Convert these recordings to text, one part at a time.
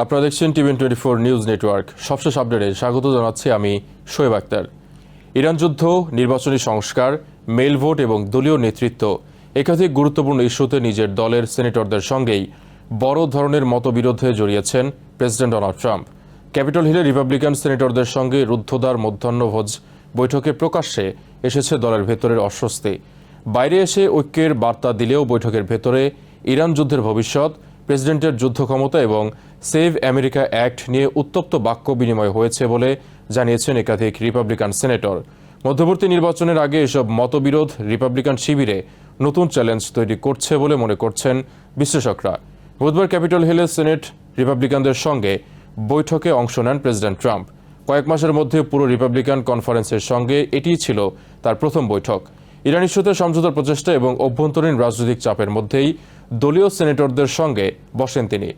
আপনারা দেখছেন TVN24 news network. সবশেষ আপডেটে স্বাগত জানাচ্ছি আমি শোয়েব আক্তার। ইরান যুদ্ধ, নির্বাচনী সংস্কার, মেল ভোট এবং দলীয় নেতৃত্ব একাধিক গুরুত্বপূর্ণ ইস্যুতে নিজের দলের সেনেটরদের সঙ্গেই বড় ধরনের মতবিরোধে জড়িয়েছেন প্রেসিডেন্ট ডোনাল্ড ট্রাম্প। ক্যাপিটল হিলে রিপাবলিকান সেনেটরদের সঙ্গে রুদ্ধদ্বার মধ্যাহ্নভোজ বৈঠকে প্রকাশ্যে এসেছে দলের ভেতরের অস্বস্তি। বাইরে এসে ঐক্যের বার্তা দিলেও বৈঠকের ভেতরে ইরান যুদ্ধের ভবিষ্যৎ, প্রেসিডেন্টের যুদ্ধ ক্ষমতা এবং সেভ আমেরিকা অ্যাক্ট নিয়ে উত্তপ্ত বাক্য বিনিময় হয়েছে বলে জানিয়েছেন একাধিক রিপাবলিকান সেনেটর। মধ্যবর্তী নির্বাচনের আগে এসব মতবিরোধ রিপাবলিকান শিবিরে নতুন চ্যালেঞ্জ তৈরি করছে বলে মনে করছেন বিশ্লেষকরা। বুধবার ক্যাপিটল হিলে সেনেট রিপাবলিকানদের সঙ্গে বৈঠকে অংশ নেন প্রেসিডেন্ট ট্রাম্প। কয়েক মাসের মধ্যে পুরো রিপাবলিকান কনফারেন্সের সঙ্গে এটিই ছিল তার প্রথম বৈঠক। ইরান ইস্যুতে সমঝোতার প্রচেষ্টা এবং অভ্যন্তরীণ রাজনৈতিক চাপের মধ্যেই দলীয় সেনেটরদের সঙ্গে বসেন তিনি।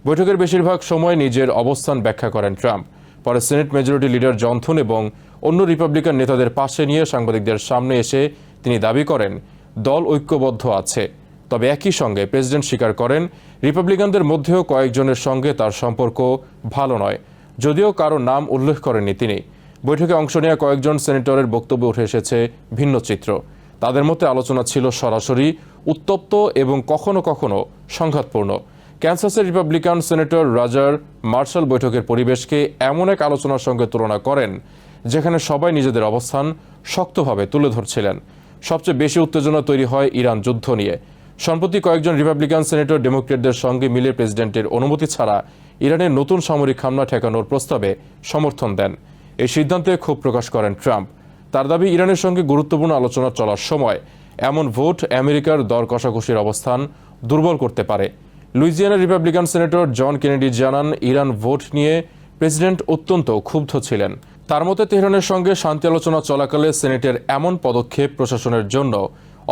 বৈঠকের বেশিরভাগ সময় নিজের অবস্থান ব্যাখ্যা করেন ট্রাম্প। পরে সেনেট মেজরিটি লিডার জন থুন এবং অন্য রিপাবলিকান নেতাদের পাশে নিয়ে সাংবাদিকদের সামনে এসে তিনি দাবি করেন দল ঐক্যবদ্ধ আছে। তবে একই সঙ্গে প্রেসিডেন্ট স্বীকার করেন রিপাবলিকানদের মধ্যেও কয়েকজনের সঙ্গে তার সম্পর্ক ভালো নয়, যদিও কারো নাম উল্লেখ করেননি তিনি। বৈঠকে অংশ নেওয়া কয়েকজন সেনেটরের বক্তব্যে উঠে এসেছে ভিন্ন চিত্র। তাদের মধ্যে আলোচনা ছিল সরাসরি, উত্তপ্ত এবং কখনো কখনো সংঘাতপূর্ণ। ক্যানসাসের রিপাবলিকান সেনেটর রজার মার্শাল বৈঠকের পরিবেশকে এমন এক আলোচনার সঙ্গে তুলনা করেন যেখানে সবাই নিজেদের অবস্থান শক্তভাবে তুলে ধরছিলেন। সবচেয়ে বেশি উত্তেজনা তৈরি হয় ইরান যুদ্ধ নিয়ে। সম্প্রতি কয়েকজন রিপাবলিকান সেনেটর ডেমোক্রেটদের সঙ্গে মিলে প্রেসিডেন্টের অনুমতি ছাড়া ইরানের নতুন সামরিক হামলা ঠেকানোর প্রস্তাবে সমর্থন দেন। এই সিদ্ধান্তে ক্ষোভ প্রকাশ করেন ট্রাম্প। তার দাবি, ইরানের সঙ্গে গুরুত্বপূর্ণ আলোচনা চলার সময় এমন ভোট আমেরিকার দর কষাকষির অবস্থান দুর্বল করতে পারে। লুইজিয়ানার রিপাবলিকান সেনেটর জন কেনেডি জানান, ইরান ভোট নিয়ে প্রেসিডেন্ট অত্যন্ত ক্ষুব্ধ ছিলেন। তার মতে তেহরানের সঙ্গে শান্তি আলোচনা চলাকালে সেনেটের এমন পদক্ষেপ প্রশাসনের জন্য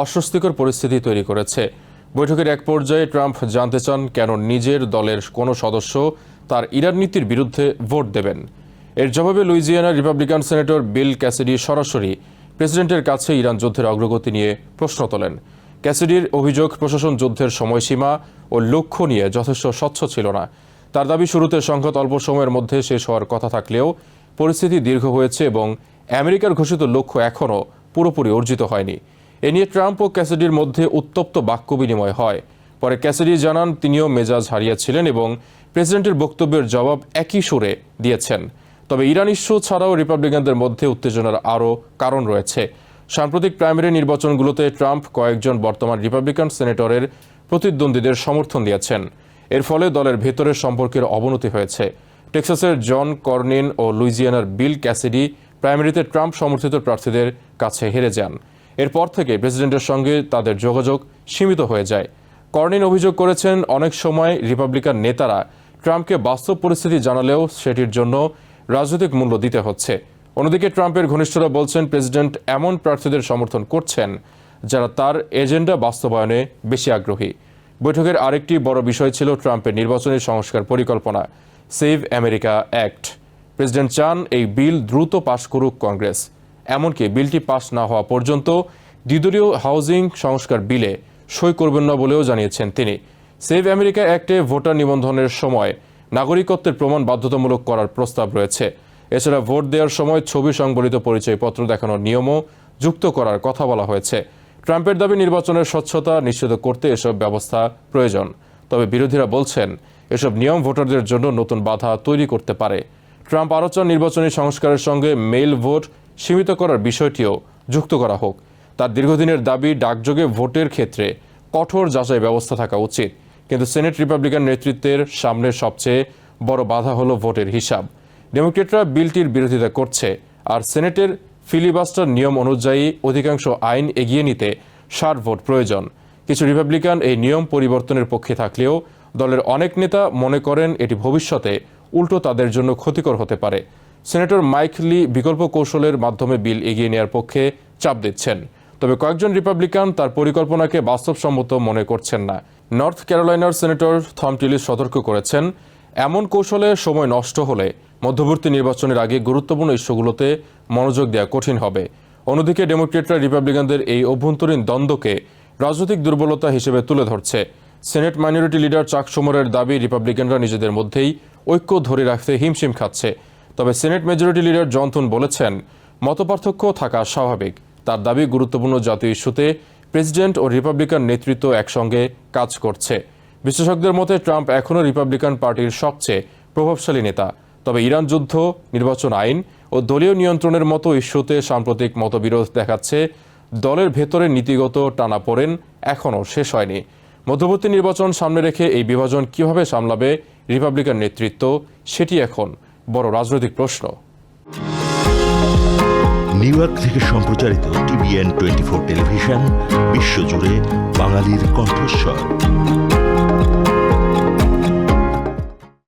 অস্বস্তিকর পরিস্থিতি তৈরি করেছে। বৈঠকের এক পর্যায়ে ট্রাম্প জানতে চান কেন নিজের দলের কোনো সদস্য তার ইরান নীতির বিরুদ্ধে ভোট দেবেন। এর জবাবে লুইজিয়ানার রিপাবলিকান সেনেটর বিল ক্যাসিডি সরাসরি প্রেসিডেন্টের কাছে ইরান যুদ্ধের অগ্রগতি নিয়ে প্রশ্ন তোলেন। ক্যাসিডির অভিযোগ, প্রশাসন যুদ্ধের সময়সীমা ও লক্ষ্য নিয়ে যথেষ্ট স্বচ্ছ ছিল না। তার দাবি, শুরুতে সংঘাত অল্প সময়ের মধ্যে শেষ হওয়ার কথা থাকলেও পরিস্থিতি দীর্ঘ হয়েছে এবং আমেরিকার ঘোষিত লক্ষ্য এখনও পুরোপুরি অর্জিত হয়নি। এ নিয়ে ট্রাম্প ও ক্যাসিডির মধ্যে উত্তপ্ত বাক্য বিনিময় হয়। পরে ক্যাসিডি জানান তিনিও মেজাজ হারিয়েছিলেন এবং প্রেসিডেন্টের বক্তব্যের জবাব একই সুরে দিয়েছেন। তবে ইরান ইস্যু ছাড়াও রিপাবলিকানদের মধ্যে উত্তেজনার আরও কারণ রয়েছে। সাম্প্রতিক প্রাইমারি নির্বাচনগুলোতে ট্রাম্প কয়েকজন বর্তমান রিপাবলিকান সেনেটরের প্রতিদ্বন্দ্বীদের সমর্থন দিয়েছেন। এর ফলে দলের ভেতরের সম্পর্কের অবনতি হয়েছে। টেক্সাসের জন কর্নিন ও লুইজিয়ানার বিল ক্যাসিডি প্রাইমারিতে ট্রাম্প সমর্থিত প্রার্থীদের কাছে হেরে যান। এরপর থেকে প্রেসিডেন্টের সঙ্গে তাদের যোগাযোগ সীমিত হয়ে যায়। কর্নিন অভিযোগ করেছেন, অনেক সময় রিপাবলিকান নেতারা ট্রাম্পকে বাস্তব পরিস্থিতি জানালেও সেটির জন্য রাজনৈতিক মূল্য দিতে হচ্ছে। অন্যদিকে ট্রাম্পের ঘনিষ্ঠরা বলছেন প্রেসিডেন্ট এমন প্রার্থীদের সমর্থন করছেন যারা তার এজেন্ডা বাস্তবায়নে বেশি আগ্রহী। বৈঠকের আরেকটি বড় বিষয় ছিল ট্রাম্পের নির্বাচনী সংস্কার পরিকল্পনা, সেভ আমেরিকা অ্যাক্ট। প্রেসিডেন্ট চান এই বিল দ্রুত পাশ করুক কংগ্রেস। এমনকি বিলটি পাশ না হওয়া পর্যন্ত দ্বিদলীয় হাউজিং সংস্কার বিলে সই করবেন না বলেও জানিয়েছেন তিনি। সেভ আমেরিকা অ্যাক্টে ভোটার নিবন্ধনের সময় নাগরিকত্বের প্রমাণ বাধ্যতামূলক করার প্রস্তাব রয়েছে। এছাড়া ভোট দেওয়ার সময় ছবি সংবলিত পরিচয়পত্র দেখানোর নিয়মও যুক্ত করার কথা বলা হয়েছে। ট্রাম্পের দাবি, নির্বাচনের স্বচ্ছতা নিশ্চিত করতে এসব ব্যবস্থা প্রয়োজন। তবে বিরোধীরা বলছেন এসব নিয়ম ভোটারদের জন্য নতুন বাধা তৈরি করতে পারে। ট্রাম্প আরও চান নির্বাচনী সংস্কারের সঙ্গে মেইল ভোট সীমিত করার বিষয়টিও যুক্ত করা হোক। তার দীর্ঘদিনের দাবি, ডাকযোগে ভোটের ক্ষেত্রে কঠোর যাচাই ব্যবস্থা থাকা উচিত। কিন্তু সেনেট রিপাবলিকান নেতৃত্বের সামনে সবচেয়ে বড় বাধা হলো ভোটের হিসাব। ডেমোক্রেটরা বিলটির বিরোধিতা করছে, আর সেনেটের ফিলিবাস্টার নিয়ম অনুযায়ী অধিকাংশ আইন এগিয়ে নিতে 60 ভোট প্রয়োজন। কিছু রিপাবলিকান এই নিয়ম পরিবর্তনের পক্ষে থাকলেও দলের অনেক নেতা মনে করেন এটি ভবিষ্যতে উল্টো তাদের জন্য ক্ষতিকর হতে পারে। সেনেটর মাইক লি বিকল্প কৌশলের মাধ্যমে বিল এগিয়ে নেওয়ার পক্ষে চাপ দিচ্ছেন। তবে কয়েকজন রিপাবলিকান তার পরিকল্পনাকে বাস্তবসম্মত মনে করছেন না। নর্থ ক্যারোলাইনার সেনেটর থম টিলিস সতর্ক করেছেন, এমন কৌশলে সময় নষ্ট হলে মধ্যবর্তী নির্বাচনের আগে গুরুত্বপূর্ণ ইস্যুগুলোতে মনোযোগ দেওয়া কঠিন হবে। অন্যদিকে ডেমোক্রেটরা রিপাবলিকানদের এই অভ্যন্তরীণ দ্বন্দ্বকে রাজনৈতিক দুর্বলতা হিসেবে তুলে ধরছে। সেনেট মাইনরিটি লিডার চাক শুমারের দাবি, রিপাবলিকানরা নিজেদের মধ্যেই ঐক্য ধরে রাখতে হিমশিম খাচ্ছে। তবে সিনেট মেজরিটি লিডার জন থুন বলেছেন, মতপার্থক্য থাকা স্বাভাবিক। তার দাবি, গুরুত্বপূর্ণ জাতীয় ইস্যুতে প্রেসিডেন্ট ও রিপাবলিকান নেতৃত্ব একসঙ্গে কাজ করছে। বিশেষজ্ঞদের মতে ট্রাম্প এখনও রিপাবলিকান পার্টির সবচেয়ে প্রভাবশালী নেতা। তবে ইরান যুদ্ধ, নির্বাচন আইন ও দলীয় নিয়ন্ত্রণের মতো ইস্যুতে সাম্প্রতিক মতবিরোধ দেখাচ্ছে। দলের ভেতরে নীতিগত টানাপোড়েন এখনও শেষ হয়নি। মধ্যবর্তী নির্বাচন সামনে রেখে এই বিভাজন কিভাবে সামলাবে রিপাবলিকান নেতৃত্ব, সেটি এখন বড় রাজনৈতিক প্রশ্ন। নিউ ইয়র্ক থেকে সম্প্রচারিত TVN 24 টেলিভিশন, বিশ্বজুড়ে বাঙালির কণ্ঠস্বর।